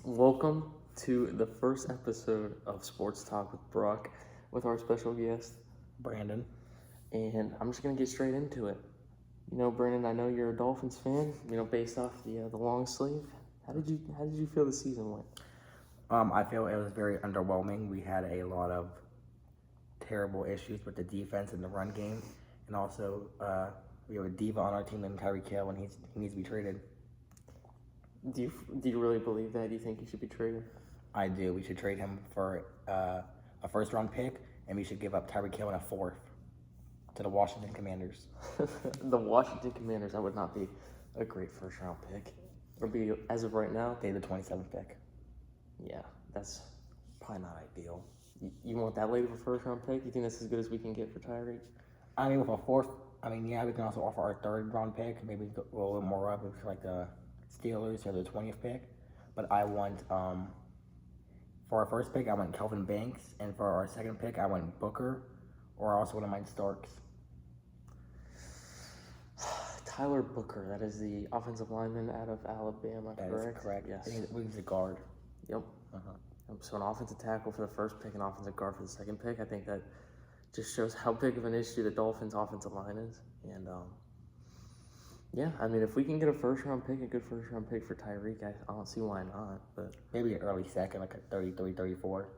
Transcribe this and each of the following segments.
Welcome to the first episode of Sports Talk with Brock with our special guest, Brandon. and I'm just going to get straight into it. Brandon, I know you're a Dolphins fan, based off the long sleeve. How did you feel the season went? I feel it was very underwhelming. We had a lot of terrible issues with the defense and the run game, and also we have a diva on our team named Tyreek Hill, and he needs to be traded. Do you really believe that? Do you think he should be traded? I do. We should trade him for a first-round pick, and we should give up Tyreek Hill in a fourth to the Washington Commanders. The Washington Commanders, that would not be a great first-round pick. Or be, as of right now, They the 27th pick. yeah, that's probably not ideal. You want that late of a first-round pick? You think that's as good as we can get for Tyreek? I mean, with a fourth, we can also offer our third-round pick. Maybe go a little more up if like the Steelers or the 20th pick. But I want, for our first pick, I want Kelvin Banks, and for our second pick, I want Booker, or I also wouldn't mind Starks. Tyler Booker, that is the offensive lineman out of Alabama, That correct? is correct. Yes. He's a guard. Yep. Uh-huh. So an offensive tackle for the first pick and offensive guard for the second pick. I think that just shows how big of an issue the Dolphins' offensive line is. And, yeah, I mean, if we can get a first-round pick, a good first-round pick for Tyreek, I don't see why not. But Maybe an early second, like a 33, 34.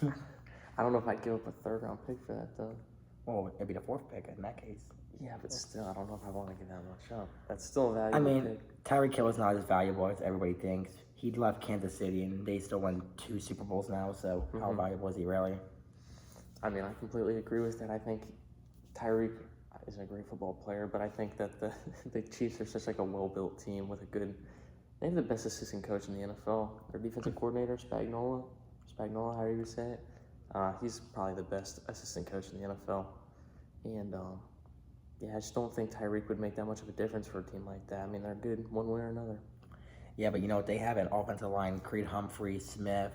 I don't know if I'd give up a third-round pick for that, though. Well, it'd be the fourth pick in that case. Yeah, but still, I don't know if I want to give that much up. That's still a valuable pick. Tyreek Hill is not as valuable as everybody thinks. He left Kansas City, and they still won 2 Super Bowls now, so how valuable is he really? I mean, I completely agree with that. I think Tyreek is a great football player, but I think that the Chiefs are such like a well-built team with they have the best assistant coach in the NFL. Their defensive coordinator, Spagnuolo, however you say it, he's probably the best assistant coach in the NFL. And, yeah, I just don't think Tyreek would make that much of a difference for a team like that. I mean, they're good one way or another. Yeah, but they have an offensive line, Creed Humphrey, Smith,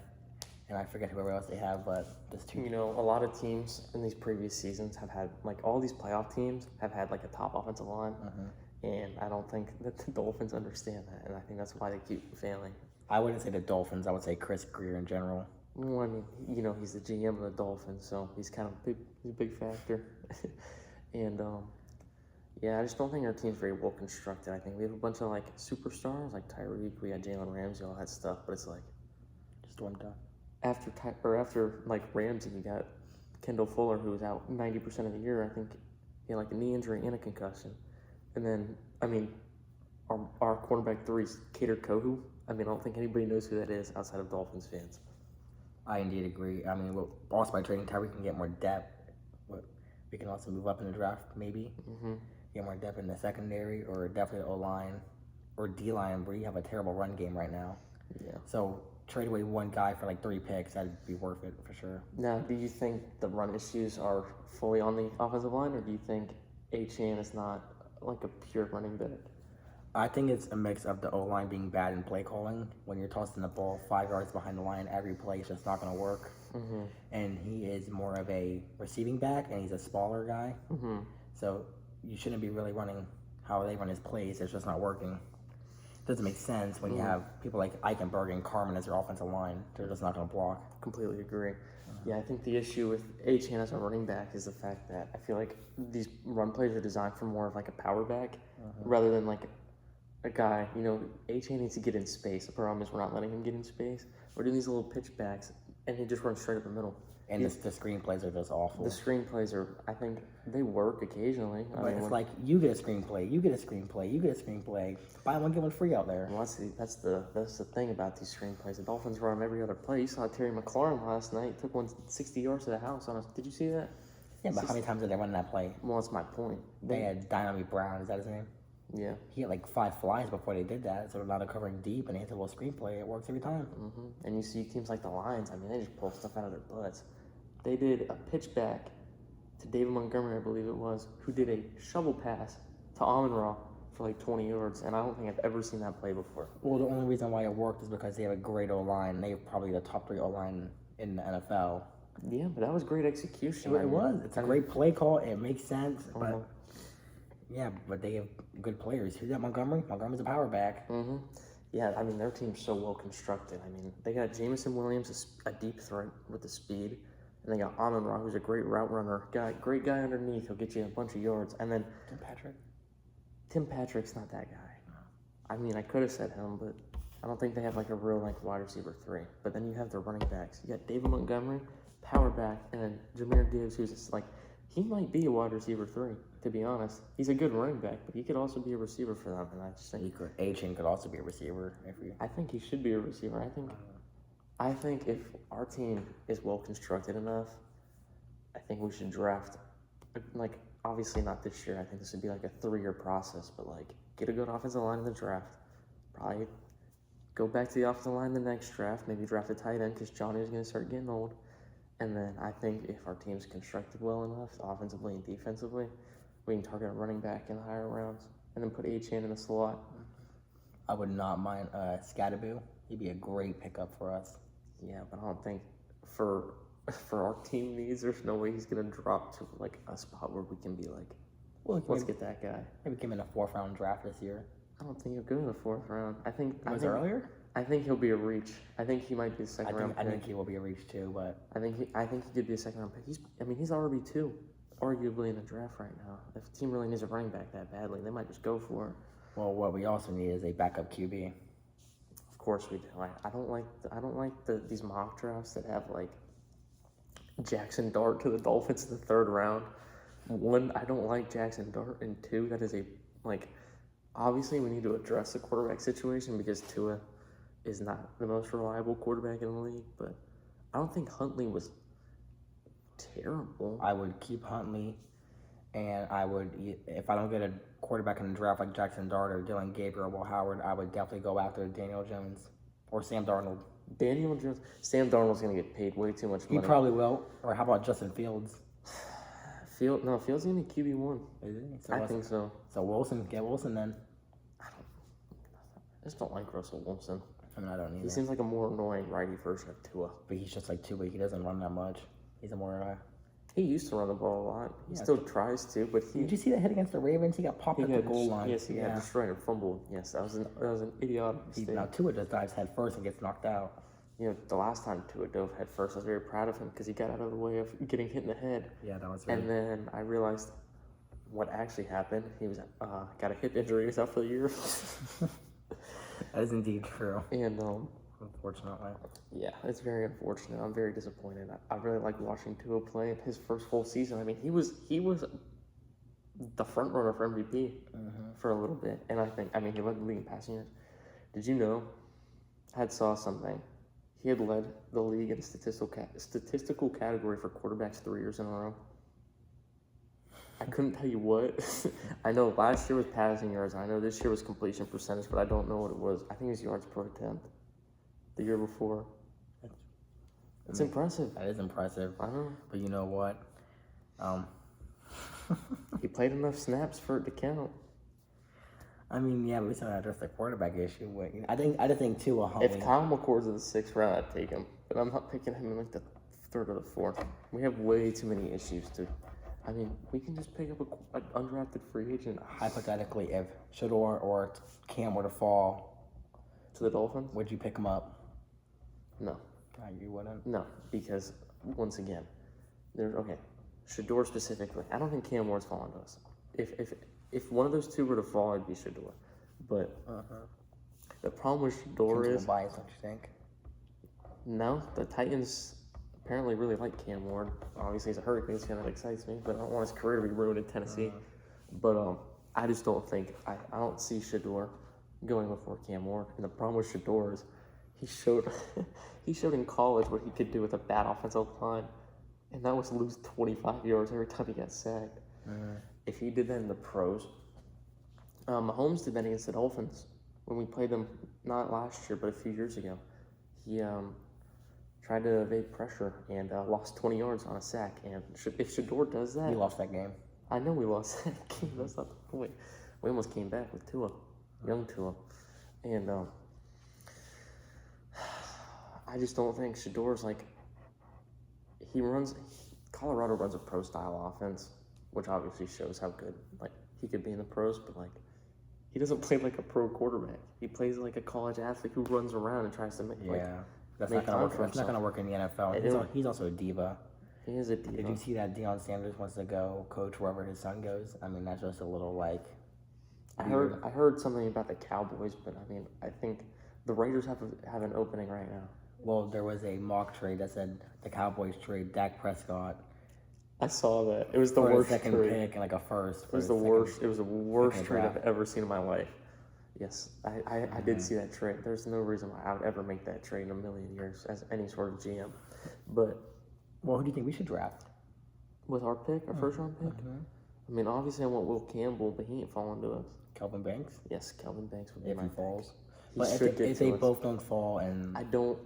and I forget whoever else they have, but there's two. A lot of teams in these previous seasons have had, like, all these playoff teams have had, like, a top offensive line. And I don't think that the Dolphins understand that, and I think that's why they keep failing. I wouldn't say the Dolphins. I would say Chris Greer in general. Well, I mean, he's the GM of the Dolphins, so he's kind of he's a big factor. And, yeah, I just don't think our team's very well constructed. I think we have a bunch of, like, superstars, like Tyreek, we got Jalen Ramsey, all that stuff, but it's like, Just one time. after like Ramsey, you got Kendall Fuller, who was out 90% of the year. I think he had like a knee injury and a concussion. And then, I mean, our quarterback 3 is Kader Kohu. I mean, I don't think anybody knows who that is outside of Dolphins fans. I indeed agree. I mean, also by trading Tyreek, we can get more depth. We can also move up in the draft, maybe. Get more depth in the secondary, or definitely O-line or D-line, where you have a terrible run game right now. Yeah. So trade away one guy for like 3 picks, that'd be worth it for sure. Now, do you think the run issues are fully on the offensive line, or do you think Achane is not like a pure running back? I think it's a mix of the O-line being bad in play calling. When you're tossing the ball 5 yards behind the line, every play is just not going to work. And he is more of a receiving back, and he's a smaller guy. So you shouldn't be really running how they run his plays. It's just not working. It doesn't make sense when you have people like Eichenberg and Carmen as your offensive line. They're just not going to block. Completely agree. Yeah, I think the issue with Achane as a running back is the fact that I feel like these run plays are designed for more of like a power back rather than like a guy. Achane needs to get in space. The problem is we're not letting him get in space. We're doing these little pitch backs, and he just runs straight up the middle. And the screenplays are just awful. The screenplays are, I think, they work occasionally. But it's like, you get a screenplay, you get a screenplay, you get a screenplay. Buy one, get one free out there. Well, that's the thing about these screenplays. The Dolphins run them every other play. You saw Terry McLaurin last night. Took one 60 yards to the house on us. Did you see that? Yeah, but how many times did they run that play? Well, that's my point. They had Dynamite Brown, is that his name? Yeah. He had like 5 flies before they did that, so they're not covering deep, and they hit a little screenplay. It works every time. And you see teams like the Lions, I mean, they just pull stuff out of their butts. They did a pitch back to David Montgomery, I believe it was, who did a shovel pass to Amon-Ra for like 20 yards, and I don't think I've ever seen that play before. Well, the only reason why it worked is because they have a great O-line. They have probably the top 3 O-line in the NFL. Yeah, but that was great execution. It was. It's a great play call. It makes sense, but yeah, but they have good players. Who's that? Montgomery? Montgomery's a power back. Yeah, I mean, their team's so well constructed. I mean, they got Jamison Williams, a deep threat with the speed, and they got Amon-Ra, who's a great route runner. Great guy underneath. He'll get you a bunch of yards. And then Tim Patrick's not that guy. I mean, I could have said him, but I don't think they have like a real like wide receiver 3. But then you have the running backs. You got David Montgomery, power back, and then Jahmyr Gibbs, who's just like, he might be a wide receiver 3, to be honest. He's a good running back, but he could also be a receiver for them. And I just think Achane could also be a receiver. I think he should be a receiver. I think if our team is well constructed enough, I think we should draft, like, obviously not this year. I think this would be like a 3-year process, but like get a good offensive line in the draft. Probably go back to the offensive line in the next draft. Maybe draft a tight end because Johnny's going to start getting old. And then I think if our team's constructed well enough, offensively and defensively, we can target a running back in the higher rounds and then put Achane in the slot. I would not mind Scatterboo. He'd be a great pickup for us. Yeah, but I don't think for our team needs, there's no way he's going to drop to like a spot where we can be like, let's get that guy. Maybe came in a 4th round draft this year. I don't think he'll go in the 4th round. I think earlier? I think he'll be a reach. I think he might be a second round pick. I think he will be a reach too, but I think he could be a second round pick. He's RB2, arguably in the draft right now. If the team really needs a running back that badly, they might just go for it. Well, what we also need is a backup QB. Of course we do. I don't like these mock drafts that have like Jackson Dart to the Dolphins in the 3rd round. 1, I don't like Jackson Dart, and 2, that is obviously we need to address the quarterback situation because Tua is not the most reliable quarterback in the league, but I don't think Huntley was terrible. I would keep Huntley, and I would, if I don't get a quarterback in the draft like Jackson Dart or Dylan Gabriel or Will Howard, I would definitely go after Daniel Jones or Sam Darnold. Daniel Jones, Sam Darnold's going to get paid way too much money. He probably will. Or how about Justin Fields? Fields is going to be QB1. Is he? I think so. So Wilson, get Wilson then. I just don't like Russell Wilson. I mean, I don't either. He seems like a more annoying righty version of Tua. But he's just like Tua. He doesn't run that much. He's a more... He used to run the ball a lot. He still tries to, but Did you see that hit against the Ravens? He got popped at the goal line. Yes, he got destroyed and fumbled. Yes, that was an idiotic mistake. Now Tua just dives head first and gets knocked out. You know, the last time Tua dove head first, I was very proud of him because he got out of the way of getting hit in the head. Yeah, that was. And then I realized what actually happened. He was got a hip injury. He was out for the year. That is indeed true. And unfortunately. Yeah, it's very unfortunate. I'm very disappointed. I really like watching Tua play in his first full season. I mean, he was the front runner for MVP for a little bit, and he led the league in passing yards. Did you know? I saw something. He had led the league in statistical category for quarterbacks 3 years in a row. I couldn't tell you what. I know last year was passing yards. I know this year was completion percentage, but I don't know what it was. I think it was yards per attempt. The year before. It's impressive. That is impressive. I know. But you know what? He played enough snaps for it to count. I mean, yeah, but we still gotta address the quarterback issue. I just think Tua Huntley. If Kyle McCord's in the 6th round, I'd take him. But I'm not picking him in like the 3rd or the 4th. We have way too many issues to. I mean, we can just pick up an undrafted free agent. Hypothetically, if Shador or Cam were to fall to the Dolphins, would you pick him up? No. You wouldn't? No, because once again, Shador specifically. I don't think Cam Ward's falling to us. If one of those two were to fall, it'd be Shador. But the problem with Shador is bias, don't you think? No, the Titans apparently really like Cam Ward. Obviously, he's a Hurricanes fan, that excites me, but I don't want his career to be ruined in Tennessee. But I just don't think I don't see Shador going before Cam Ward. And the problem with Shador is he showed in college what he could do with a bad offensive line, and that was lose 25 yards every time he got sacked. If he did that in the pros, Mahomes did that against the Dolphins when we played them not last year but a few years ago. He tried to evade pressure and lost 20 yards on a sack. And if Shador does that, we lost that game. I know we lost that game. That's not the point. We almost came back with Tua, young Tua, and I just don't think Shador's like Colorado runs a pro style offense, which obviously shows how good he could be in the pros, but he doesn't play like a pro quarterback. He plays like a college athlete who runs around and tries to make That's make not gonna time work. for That's not gonna work in the NFL. He's also a diva. He is a diva. Did you see that Deion Sanders wants to go coach wherever his son goes? I mean, that's just a little like. I heard something about the Cowboys, but I mean, I think the Raiders have an opening right now. Well, there was a mock trade that said the Cowboys trade Dak Prescott. I saw that. It was the for worst a second trade. pick and like a first. It was the worst. It was the worst trade I've ever seen in my life. Yes, I did see that trade. There's no reason why I would ever make that trade in a million years as any sort of GM. But well, who do you think we should draft? With our pick, our first round pick? I mean, obviously I want Will Campbell, but he ain't falling to us. Kelvin Banks? Yes, Kelvin Banks would be If my he pick. falls. He But should get if to they us. both don't fall and I don't.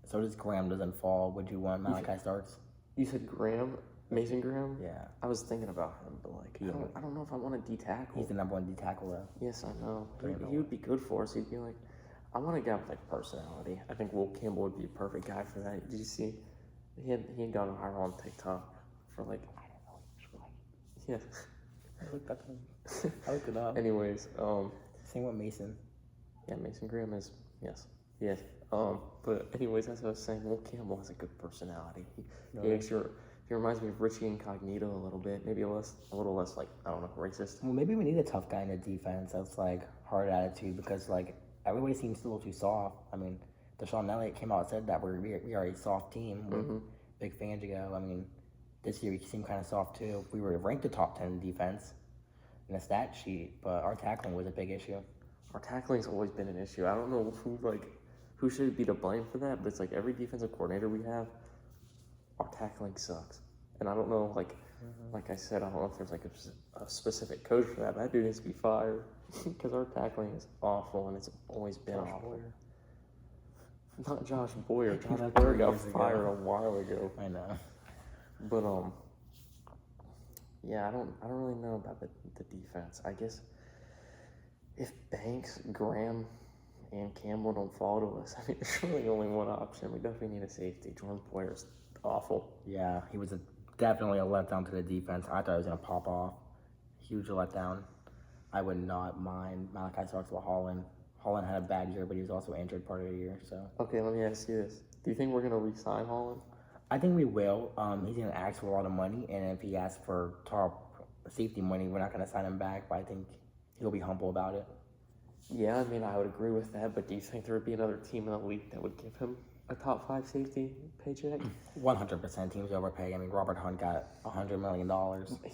so does Graham doesn't fall, would you want Malachi Starks? You said Graham, Mason Graham. Yeah. I was thinking about him, but like I don't know if I want to D-tackle. He's the number one D tackle though. Yes, I know. He would be good for us. He'd be like, I want a guy with like personality. I think Will Campbell would be a perfect guy for that. Did you see? He had gone viral on TikTok for like I don't know. Yeah. I looked it up. Anyways, Same with Mason. yeah, Mason Graham is yes. But anyways, as I was saying, Will Campbell has a good personality. He reminds me of Richie Incognito a little bit, maybe a little less like I don't know, racist. Well, maybe we need a tough guy in the defense that's like hard attitude because like everybody seems a little too soft. I mean, Deshaun Elliott came out and said that we are a soft team. We're big fans ago. I mean, this year we seem kind of soft too. We were ranked the top 10 in defense in the stat sheet, but our tackling was a big issue. Our tackling's always been an issue. I don't know who should be to blame for that, but it's like every defensive coordinator we have, our tackling sucks. And I don't know, like I said, I don't know if there's like a specific coach for that. That dude needs to be fired because our tackling is awful and it's always been awful. Not Josh Boyer. Josh Boyer got fired a while ago. I know. But yeah, I don't really know about the defense. I guess if Banks, Graham, and Campbell don't fall to us, I mean, there's really only one option. We definitely need a safety. Jordan Poyer's awful. Yeah, he was definitely a letdown to the defense. I thought he was going to pop off. Huge letdown. I would not mind Malachi Starks with Holland. Holland had a bad year, but he was also injured part of the year. So Okay, let me ask you this. Do you think we're going to re-sign Holland? I think we will. He's going to ask for a lot of money, and if he asks for top safety money, we're not going to sign him back, but I think he'll be humble about it. Yeah, I mean, I would agree with that, but do you think there would be another team in the league that would give him a top 5 safety paycheck? 100% teams overpay. I mean, Robert Hunt got $100 million.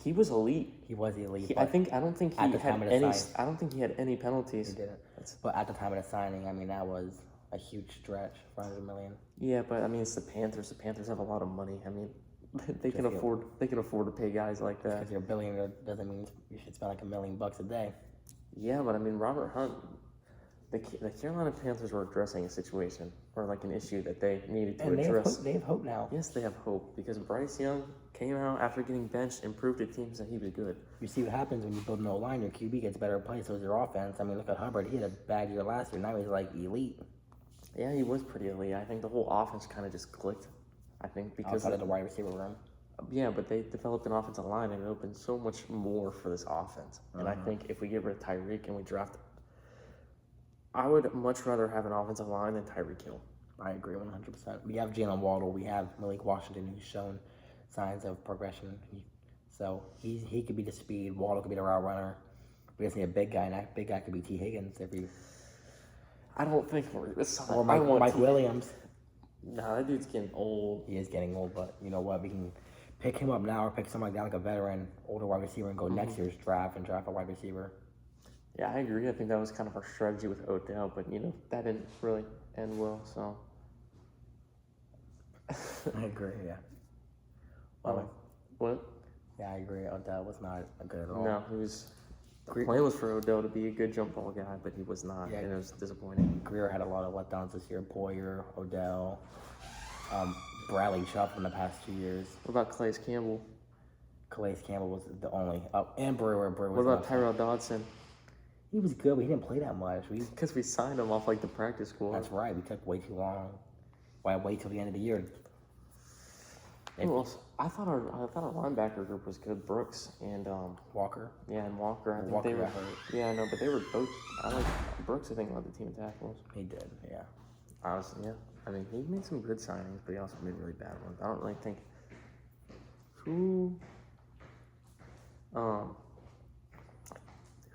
He was elite. He was elite. I don't think he had any penalties. He didn't. But at the time of the signing, I mean, that was a huge stretch, $500 million. Yeah, but I mean, it's the Panthers. The Panthers have a lot of money. I mean, they can afford to pay guys like that. Because you're a billionaire doesn't mean you should spend like $1 million a day. Yeah, but I mean, Robert Hunt, the Carolina Panthers were addressing a situation or like an issue that they needed to address. They have hope now. Yes, they have hope because Bryce Young came out after getting benched and proved to teams that he was good. You see what happens when you build an O-line, your QB gets better play, so is your offense. I mean, look at Hubbard. He had a bad year last year. Now he's like elite. Yeah, he was pretty elite. I think the whole offense kind of just clicked. I think because outside of the wide receiver room. Yeah, but they developed an offensive line and it opened so much more for this offense. And I think if we get rid of Tyreek and we draft, I would much rather have an offensive line than Tyreek Hill. I agree 100%. We have Jalen Waddle. We have Malik Washington, who's shown signs of progression. So he could be the speed. Waddle could be the route runner. We just need a big guy, and that big guy could be T. Higgins. I don't think we're this time. Or Mike Williams. Nah, that dude's getting old. He is getting old, but you know what? We can pick him up now or pick somebody down like a veteran, older wide receiver, and go next year's draft and draft a wide receiver. Yeah, I agree. I think that was kind of our strategy with Odell, but that didn't really end well. So I agree. Yeah. What? Yeah, I agree. Odell was not good at all. No, he was. The plan was for Odell to be a good jump ball guy, but he was not, and it was disappointing. Greer had a lot of letdowns this year. Boyer, Odell, Bradley Chubb in the past 2 years. What about Calais Campbell? Calais Campbell was the only. And Brewer. What about Tyrell Dodson? He was good, but he didn't play that much. Because we signed him off like the practice squad. That's right. We took way too long. Why wait till the end of the year? Who else? I thought our linebacker group was good. Brooks and Walker. yeah, and Walker. I think Walker they were got hurt. Yeah, I know, but they were both. I like Brooks. I think led the team in tackles. He did, yeah. Honestly, yeah. I mean, he made some good signings, but he also made really bad ones. I don't really think who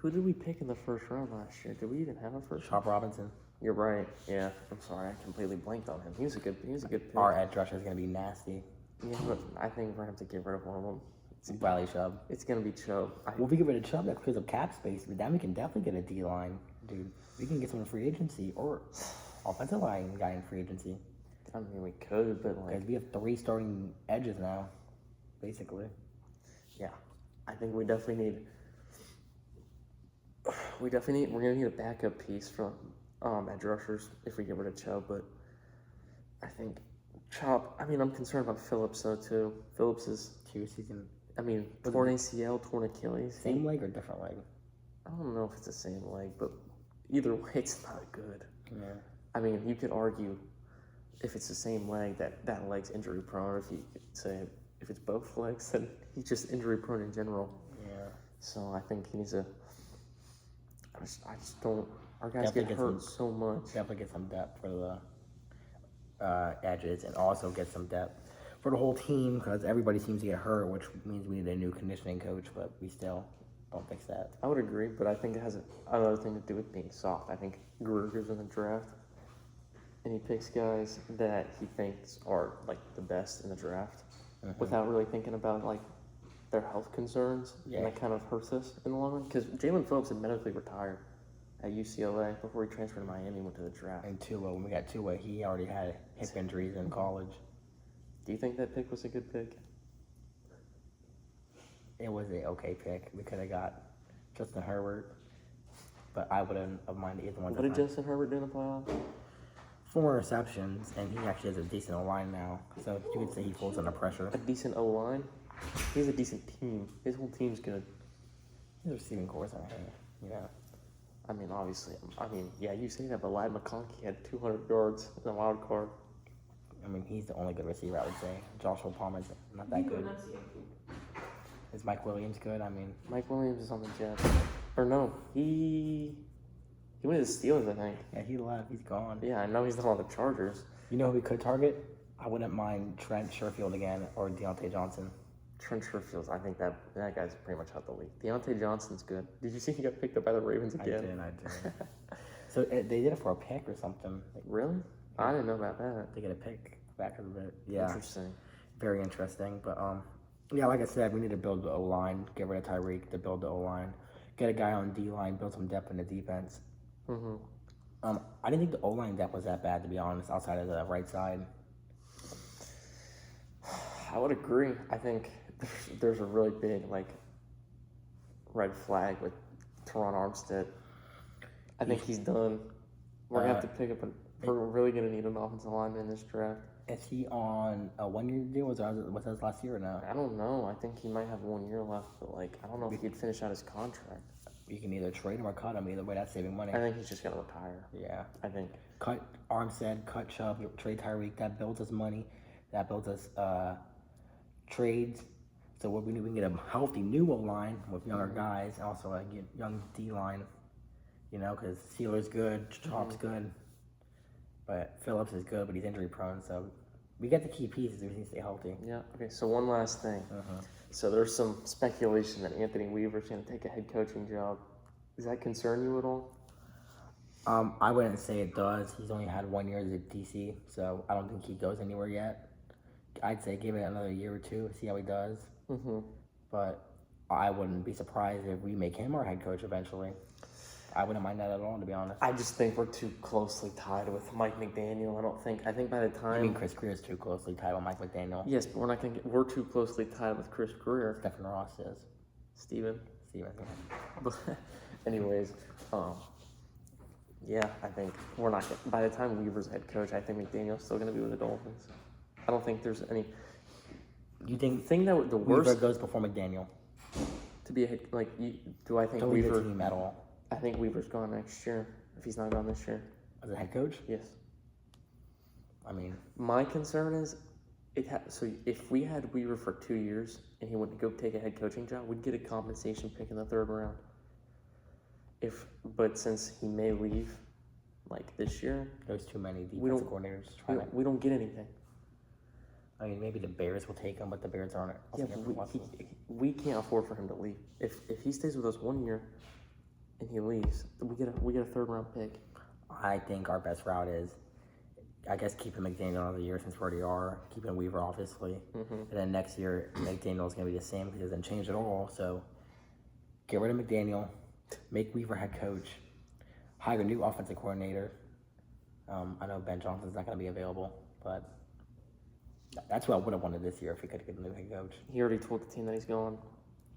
did we pick in the first round last year? Did we even have a first? Chop Robinson. You're right. Yeah, I'm sorry. I completely blanked on him. He was a good pick. Our edge rusher is going to be nasty. Yeah, but I think we're gonna have to get rid of one of them. Bradley Chubb. It's gonna be Chubb. Well, if we get rid of Chubb, that's because of cap space. But then we can definitely get a D line, dude. We can get someone in free agency or offensive line guy in free agency. I mean, we could, but like, Because we have 3 starting edges now, basically. yeah, I think we definitely need. We're gonna need a backup piece from edge rushers if we get rid of Chubb, but I think Chop. I mean, I'm concerned about Phillips though too. Phillips is, 2 season. I mean, torn ACL, torn Achilles. Same leg or different leg? I don't know if it's the same leg, but either way, it's not good. Yeah. I mean, you could argue if it's the same leg that leg's injury prone. Or if you could say if it's both legs, then he's just injury prone in general. Yeah. So I think he needs a. I just don't. Our guys Definitely get get hurt some- so much. Definitely get some depth for the edges and also get some depth for the whole team because everybody seems to get hurt, which means we need a new conditioning coach, but we still don't fix that. I would agree, but I think it has another thing to do with being soft. I think Greer goes in the draft, and he picks guys that he thinks are like the best in the draft, without really thinking about like their health concerns, Yeah. and that kind of hurts us in the long run. Because Jalen Phillips had medically retired at UCLA before he transferred to Miami and went to the draft. And Tua, when we got Tua, he already had hip injuries in college. Do you think that pick was a good pick? It was an okay pick. We could have got Justin Herbert, but I wouldn't have minded either one. What did Justin Herbert do in the playoffs? 4 receptions, and he actually has a decent line now. So you could say he falls under pressure. A decent O-line? He has a decent team. His whole team's good. His receiving course, you know. I mean, obviously, yeah, you say that, but Ladd McConkey had 200 yards in the wild card. I mean, he's the only good receiver, I would say. Joshua Palmer's not that good. Is Mike Williams good? I mean, Mike Williams is on the Jets. Or no, he went to the Steelers, I think. yeah, he left. He's gone. Yeah, I know he's not on the Chargers. You know who we could target? I wouldn't mind Trent Sherfield again or Deontay Johnson. Trent Sherfield, I think that guy's pretty much out the league. Deontay Johnson's good. Did you see he got picked up by the Ravens again? I did. So they did it for a pick or something. Really? I didn't know about that. They get a pick back of it. Yeah. Interesting. Very interesting. But yeah, like I said, we need to build the O line, get rid of Tyreek to build the O line, get a guy on D line, build some depth in the defense. Mm-hmm. I didn't think the O line depth was that bad, to be honest, outside of the right side. I would agree. I think there's a really big red flag with Teron Armstead. I think he's done. We're gonna have to pick up. We're really gonna need an offensive lineman in this draft. Is he on a 1-year deal? Was that his last year or no? I don't know. I think he might have 1 year left, but I don't know if he'd finish out his contract. You can either trade him or cut him. Either way, that's saving money. I think he's just gonna retire. Yeah. I think. Cut Armstead, cut Chubb, trade Tyreek. That builds us money. That builds us trades. So what we need, we can get a healthy new O-line with younger guys. Also, get young D-line. You know, because Sealer's good, Chop's good. But Phillips is good, but he's injury prone. So we get the key pieces. We need to stay healthy. Yeah. Okay. So one last thing. So there's some speculation that Anthony Weaver's going to take a head coaching job. Does that concern you at all? I wouldn't say it does. He's only had 1 year as a DC, so I don't think he goes anywhere yet. I'd say give it another year or two, see how he does. Mm-hmm. But I wouldn't be surprised if we make him our head coach eventually. I wouldn't mind that at all, to be honest. I just think we're too closely tied with Mike McDaniel. I think by the time. I mean, Chris Greer is too closely tied with Mike McDaniel. Yes, but we're not going to we're too closely tied with Chris Greer. Stephen Ross is. Steven. Yeah. But anyways, yeah, I think we're not gonna, by the time Weaver's head coach, I think McDaniel's still going to be with the Dolphins. I don't think there's any. You think thing that the Weaver worst goes before McDaniel? To be a head, do I think To lead Weaver? the team at all? I think Weaver's gone next year if he's not gone this year. As a head coach? Yes. I mean, My concern is So if we had Weaver for 2 years and he went to go take a head coaching job, we'd get a compensation pick in the 3rd round. But since he may leave, like this year, There's too many defensive coordinators trying to. we don't get anything. I mean, maybe the Bears will take him, but the Bears aren't. Yeah, we can't afford for him to leave. If he stays with us 1 year and he leaves, we get a 3rd round pick. I think our best route is, I guess, keeping McDaniel another year since we already are. Keeping Weaver, obviously. And then next year, McDaniel's going to be the same because he doesn't change at all. So get rid of McDaniel, make Weaver head coach, hire a new offensive coordinator. I know Ben Johnson's not going to be available, but that's what I would have wanted this year if we could get a new head coach. He already told the team that he's going.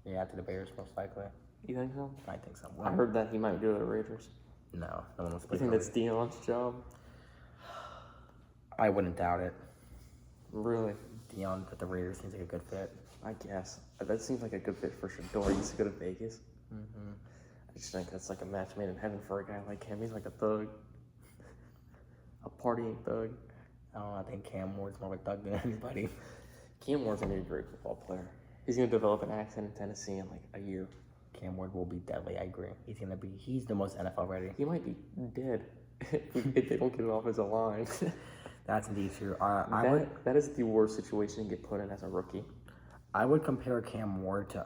Yeah, to the Bears, most likely. You think so? I think so. I heard that he might go to the Raiders. No one wants to play. You think for that's Dion's job? I wouldn't doubt it. Really? Dion at the Raiders seems like a good fit. I guess. That seems like a good fit for Shador. He used to go to Vegas. I just think that's like a match made in heaven for a guy like him. He's like a thug. A partying thug. I don't know, I think Cam Ward's more of a thug than anybody. Cam Ward's going to be a great football player. He's going to develop an accent in Tennessee in like a year. Cam Ward will be deadly, I agree. He's the most NFL ready. He might be dead if they don't get an offensive line. That's indeed true. That is the worst situation to get put in as a rookie. I would compare Cam Ward to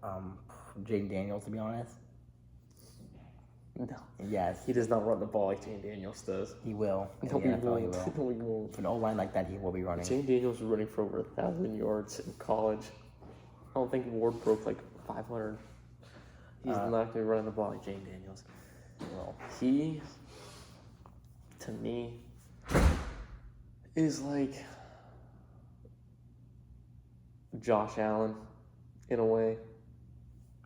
Jaden Daniels, to be honest. No. Yes. He does not run the ball like Jane Daniels does. He will. No, he won't. No, he won't. With an O-line like that, he will be running. Jane Daniels was running for over 1,000 yards in college. I don't think Ward broke like 500. He's not going to be running the ball like Jane Daniels. Well, he, to me, is like Josh Allen in a way.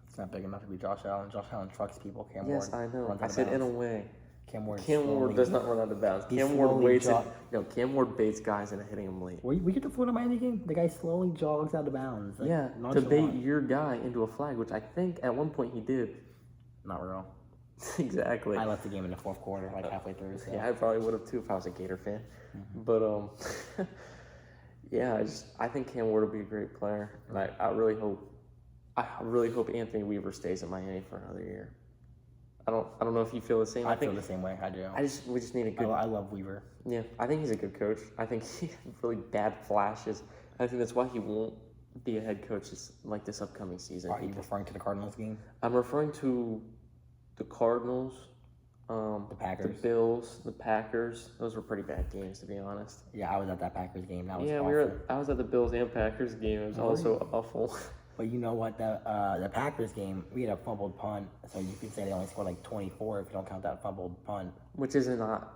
It's not big enough to be Josh Allen. Josh Allen trucks people. Cam Yes, Ward I know. runs I out of said in a bounds. way. Cam Ward does not run out of bounds. He Cam Ward slowly waits. jog- Cam Ward baits guys into hitting him late. We get the Florida Miami game. The guy slowly jogs out of bounds. Like, Yeah, to nonchalant. bait your guy into a flag, which I think at one point he did. Not real. Exactly. I left the game in the 4th quarter, like halfway through. So. Yeah, I probably would have too if I was a Gator fan. But yeah, I think Cam Ward will be a great player, and I really hope Anthony Weaver stays in Miami for another year. I don't know if you feel the same. I feel the same way. I do. We just need a good. I love Weaver. Yeah, I think he's a good coach. I think he had really bad flashes. I think that's why he won't be a head coach this upcoming season. Are you referring to the Cardinals game? I'm referring to the Cardinals, The Packers? the Bills, the Packers. Those were pretty bad games, to be honest. Yeah, I was at that Packers game. That was Yeah, awful. I was at the Bills and Packers game. It was also awful. But you know what? The Packers game, we had a fumbled punt, so you could say they only scored like 24 if you don't count that fumbled punt. Which is not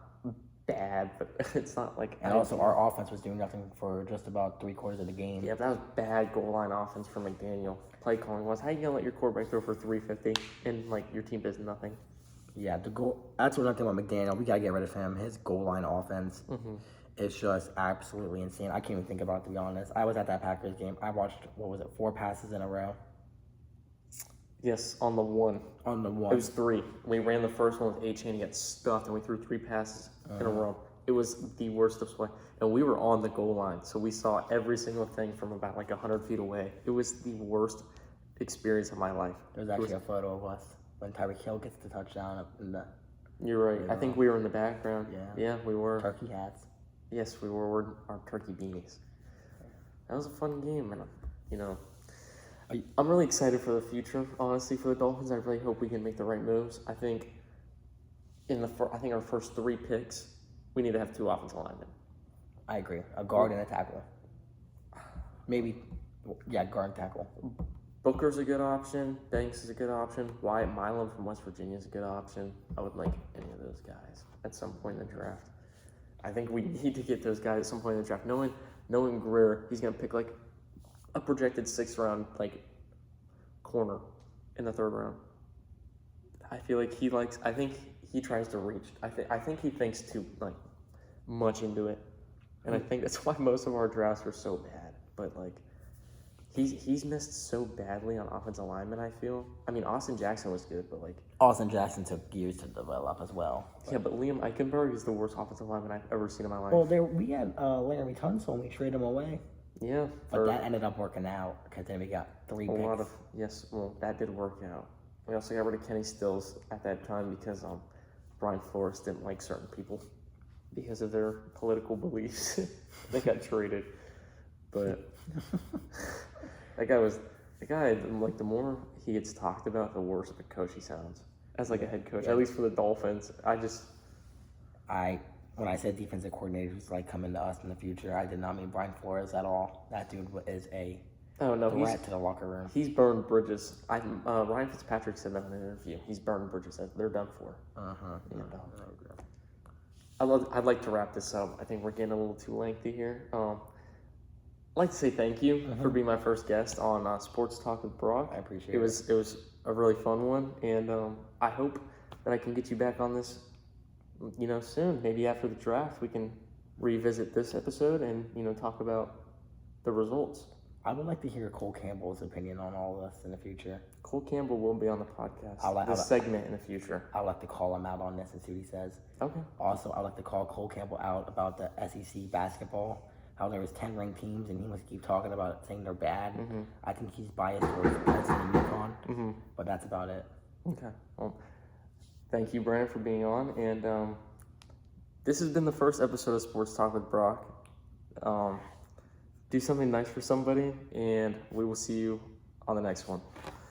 bad, but it's not like. And also, our offense was doing nothing for just about 3/4 of the game. Yeah, that was bad goal line offense for McDaniel. Play calling was, how you gonna let your quarterback throw for 350 and like your team does nothing? Yeah, the goal. That's what I'm thinking about McDaniel. We gotta get rid of him. His goal line offense is just absolutely insane. I can't even think about it, to be honest. I was at that Packers game. I watched 4 passes in a row. Yes, on the one. On the It one. was 3. We ran the first one with A-Chain. He got stuffed, and we threw 3 passes in a row. It was the worst of play. And we were on the goal line, so we saw every single thing from about like 100 feet away. It was the worst experience of my life. There's actually a photo of us when Tyreek Hill gets the touchdown up in the You're right. I think we were in the background. Yeah, we were. turkey hats. Yes, we were wearing our turkey beanies. That was a fun game, and I'm really excited for the future. Honestly, for the Dolphins, I really hope we can make the right moves. I think our first 3 picks, we need to have 2 offensive linemen. I agree. A guard and a tackle. Maybe, guard and tackle. Booker's a good option. Banks is a good option. Wyatt Milam from West Virginia is a good option. I would like any of those guys at some point in the draft. I think we need to get those guys at some point in the draft. Knowing Greer, he's going to pick like a projected 6th round like corner in the 3rd round. I feel like I think he tries to reach. I think he thinks too like much into it. And I think that's why most of our drafts were so bad. But like He's missed so badly on offensive linemen, I feel. I mean, Austin Jackson was good, but like, Austin Jackson took years to develop as well. yeah, but Liam Eichenberg is the worst offensive lineman I've ever seen in my life. Well, we had Laramie Tunsil and we traded him away. Yeah, But that ended up working out because then we got 3 picks. that did work out. We also got rid of Kenny Stills at that time because Brian Flores didn't like certain people because of their political beliefs. They got traded, but that guy. Like, the more he gets talked about, the worse of a coach he sounds as like a head coach. Yeah. At least for the Dolphins, When I said defensive coordinators like coming to us in the future, I did not mean Brian Flores at all. That dude is a threat to the locker room. He's burned bridges. Ryan Fitzpatrick said that in an interview. He's burned bridges. They're done for. I'd like to wrap this up. I think we're getting a little too lengthy here. I'd like to say thank you for being my first guest on Sports Talk with Brock. I appreciate it. It was a really fun one, and I hope that I can get you back on this, soon. Maybe after the draft, we can revisit this episode and, talk about the results. I would like to hear Cole Campbell's opinion on all of this in the future. Cole Campbell will be on the podcast. Segment in the future. I'd like to call him out on this and see what he says. Okay. Also, I'd like to call Cole Campbell out about the SEC basketball. How there was 10 ranked teams and he must keep talking about it, saying they're bad. Mm-hmm. I think he's biased towards Princeton and UConn, but that's about it. Okay. Well, thank you, Brandon, for being on. And this has been the first episode of Sports Talk with Brock. Do something nice for somebody, and we will see you on the next one.